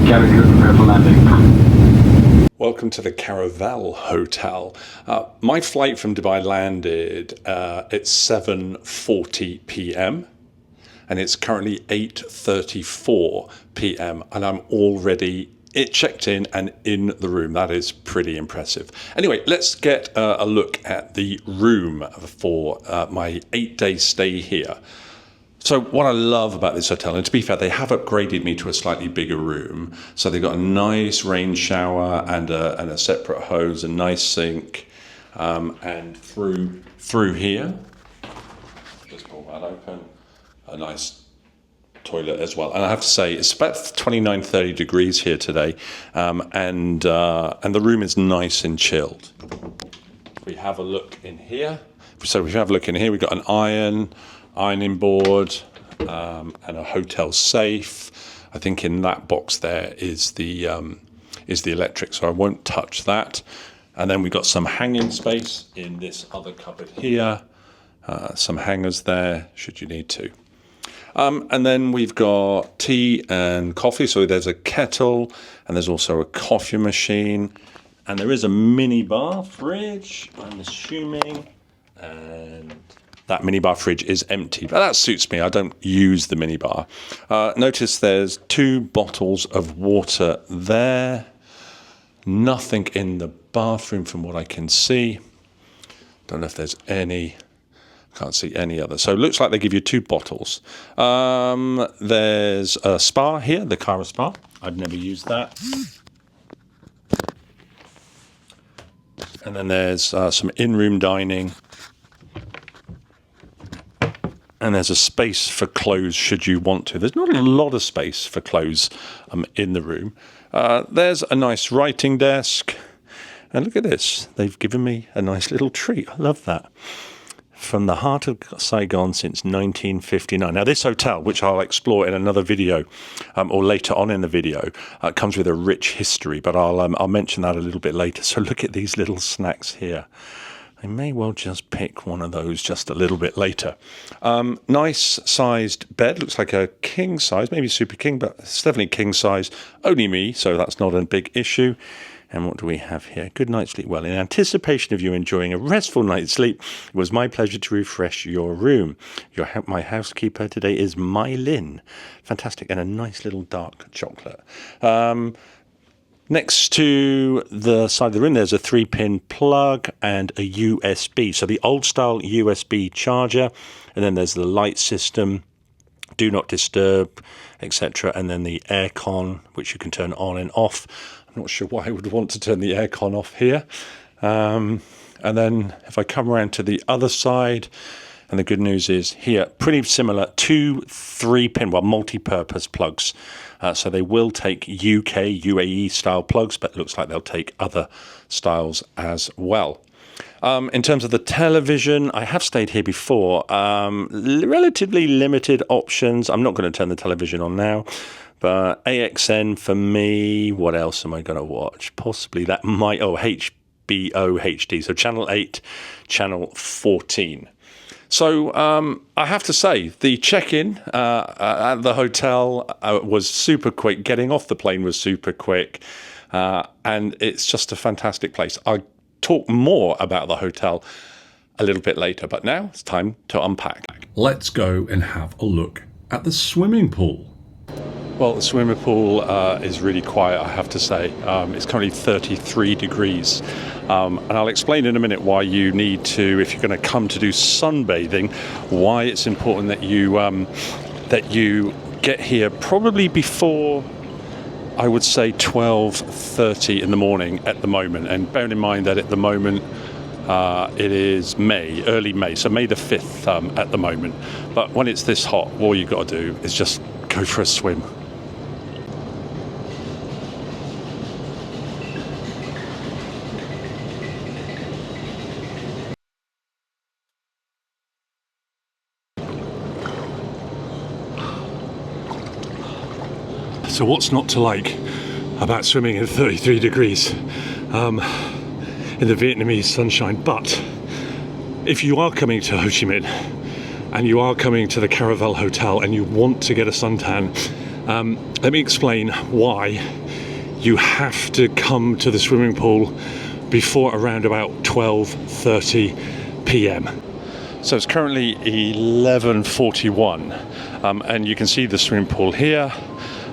Cabin crew, prepare for landing. Welcome to the Caravelle Hotel. My flight from Dubai landed at 7:40 p.m. and it's currently 8:34 p.m. and I'm already checked in and in the room. That is pretty impressive. Anyway, let's get a look at the room for my 8-day stay here. So what I love about this hotel, and to be fair, they have upgraded me to a slightly bigger room. So they've got a nice rain shower and a separate hose, a nice sink, and through here, just pull that open, a nice toilet as well. And I have to say, it's about 29, 30 degrees here today, and the room is nice and chilled. We have a look in here. So if you have a look in here, we've got an ironing board, and a hotel safe. I think in that box there is the electric, so I won't touch that. And then we've got some hanging space in this other cupboard here. Some hangers there, should you need to. And then we've got tea and coffee. So there's a kettle, and there's also a coffee machine, and there is a mini bar fridge, I'm assuming, and that minibar fridge is empty, but that suits me. I don't use the minibar. Notice there's 2 bottles of water there. Nothing in the bathroom from what I can see. Don't know if there's any. Can't see any other. So it looks like they give you 2 bottles. There's a spa here, the Cara Spa. I've never used that. And then there's some in-room dining. And there's a space for clothes should you want to. There's not a lot of space for clothes in the room. There's a nice writing desk. And look at this. They've given me a nice little treat. I love that. From the heart of Saigon since 1959. Now, this hotel, which I'll explore in another video, or later on in the video, comes with a rich history, but I'll mention that a little bit later. So look at these little snacks here. I may well just pick one of those just a little bit later. Nice sized bed, looks like a king size, maybe super king, but it's definitely king size. Only me, so that's not a big issue. And what do we have here? Good night's sleep. Well, in anticipation of you enjoying a restful night's sleep, it was my pleasure to refresh your room. My housekeeper today is Mylin. Fantastic. And a nice little dark chocolate. Next to the side of the room, there's a 3-pin plug and a USB. So the old style USB charger, and then there's the light system, do not disturb, etc. And then the aircon, which you can turn on and off. I'm not sure why I would want to turn the aircon off here. And then if I come around to the other side, and the good news is here, pretty similar, 2 3-pin, multi-purpose plugs. So they will take UK, UAE style plugs, but it looks like they'll take other styles as well. In terms of the television, I have stayed here before. Relatively limited options. I'm not going to turn the television on now, but AXN for me. What else am I going to watch? Possibly that might, HBO HD. So channel 8, channel 14. So I have to say, the check-in at the hotel was super quick. Getting off the plane was super quick. And it's just a fantastic place. I'll talk more about the hotel a little bit later, but now it's time to unpack. Let's go and have a look at the swimming pool. Well, the swimming pool is really quiet, I have to say. It's currently 33 degrees. And I'll explain in a minute why you need to, if you're going to come to do sunbathing, why it's important that you get here probably before, I would say, 12:30 in the morning at the moment. And bearing in mind that at the moment it is May, early May, so May the 5th at the moment. But when it's this hot, all you've got to do is just go for a swim. So what's not to like about swimming in 33 degrees in the Vietnamese sunshine? But if you are coming to Ho Chi Minh and you are coming to the Caravelle Hotel and you want to get a suntan, Let me explain why you have to come to the swimming pool before around about 12:30 p.m. So it's currently 11:41, and you can see the swimming pool here.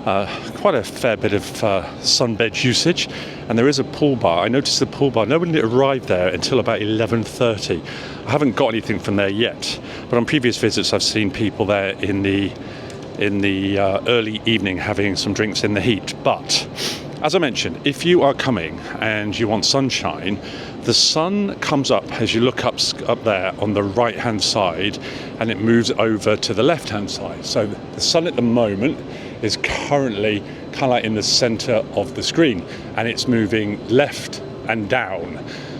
Quite a fair bit of sunbed usage, and there is a pool bar. I noticed the pool bar, nobody arrived there until about 11:30. I haven't got anything from there yet, but on previous visits I've seen people there in the early evening having some drinks in the heat. But as I mentioned, if you are coming and you want sunshine, the sun comes up as you look up there on the right hand side, and it moves over to the left hand side. So the sun at the moment is currently kind of like in the center of the screen, and it's moving left and down.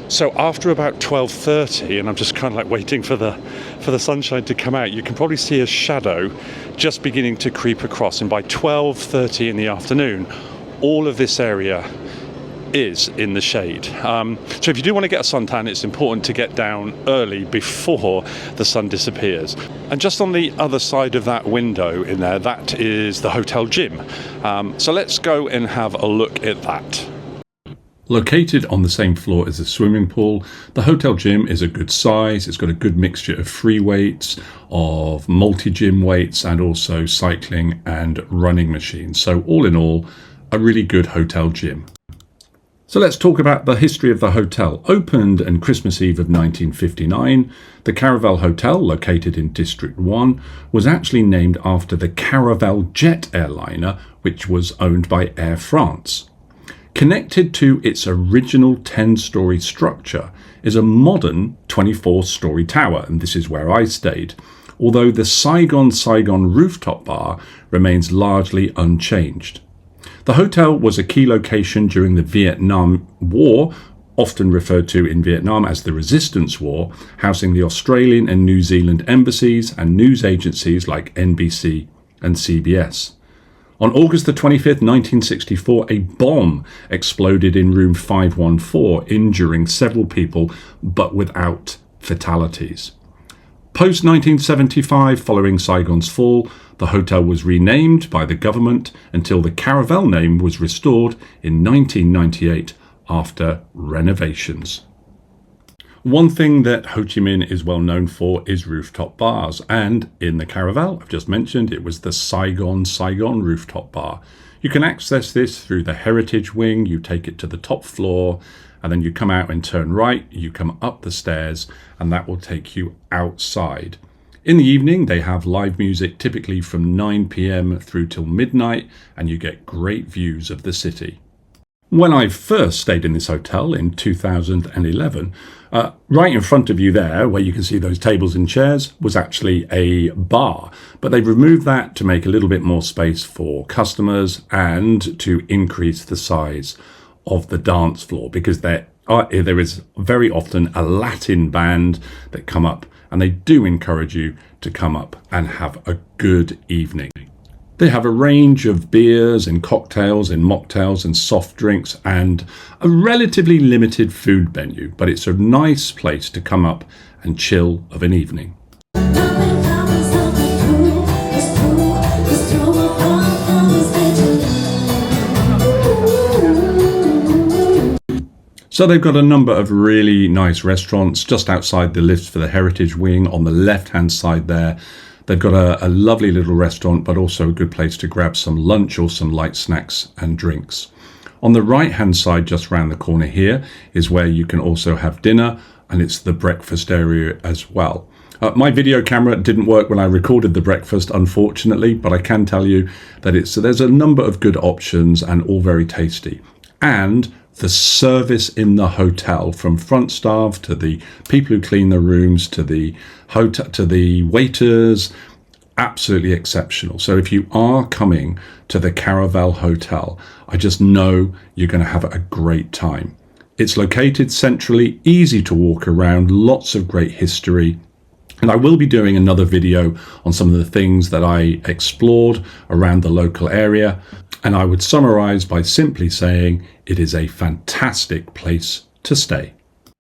So after about 12:30, and I'm just kind of like waiting for the sunshine to come out, you can probably see a shadow just beginning to creep across, and by 12:30 in the afternoon, all of this area is in the shade. So if you do want to get a suntan, it's important to get down early before the sun disappears. And just on the other side of that window in there, that is the hotel gym. So let's go and have a look at that. Located on the same floor as the swimming pool, the hotel gym is a good size. It's got a good mixture of free weights, of multi-gym weights, and also cycling and running machines. So all in all, a really good hotel gym. So let's talk about the history of the hotel. Opened on Christmas Eve of 1959, the Caravelle Hotel, located in District 1, was actually named after the Caravelle jet airliner, which was owned by Air France. Connected to its original 10-story structure is a modern 24-story tower, and this is where I stayed, although the Saigon Rooftop bar remains largely unchanged. The hotel was a key location during the Vietnam War, often referred to in Vietnam as the Resistance War, housing the Australian and New Zealand embassies and news agencies like NBC and CBS. On August the 25th, 1964, a bomb exploded in room 514, injuring several people, but without fatalities. Post-1975, following Saigon's fall, the hotel was renamed by the government until the Caravelle name was restored in 1998 after renovations. One thing that Ho Chi Minh is well known for is rooftop bars, and in the Caravelle, I've just mentioned, it was the Saigon Rooftop Bar. You can access this through the Heritage Wing. You take it to the top floor, and then you come out and turn right, you come up the stairs, and that will take you outside. In the evening, they have live music, typically from 9 p.m. through till midnight, and you get great views of the city. When I first stayed in this hotel in 2011, right in front of you there, where you can see those tables and chairs, was actually a bar. But they've removed that to make a little bit more space for customers and to increase the size of the dance floor, because there is very often a Latin band that come up, and they do encourage you to come up and have a good evening. They have a range of beers and cocktails and mocktails and soft drinks and a relatively limited food menu, but it's a nice place to come up and chill of an evening. So they've got a number of really nice restaurants just outside the lifts for the Heritage Wing on the left-hand side there. They've got a lovely little restaurant, but also a good place to grab some lunch or some light snacks and drinks. On the right-hand side, just round the corner here, is where you can also have dinner, and it's the breakfast area as well. My video camera didn't work when I recorded the breakfast, unfortunately, but I can tell you that there's a number of good options and all very tasty. And the service in the hotel, from front staff to the people who clean the rooms to the waiters, absolutely exceptional. So if you are coming to the Caravelle Hotel, I just know you're going to have a great time. It's located centrally, easy to walk around, lots of great history. And I will be doing another video on some of the things that I explored around the local area. And I would summarize by simply saying it is a fantastic place to stay.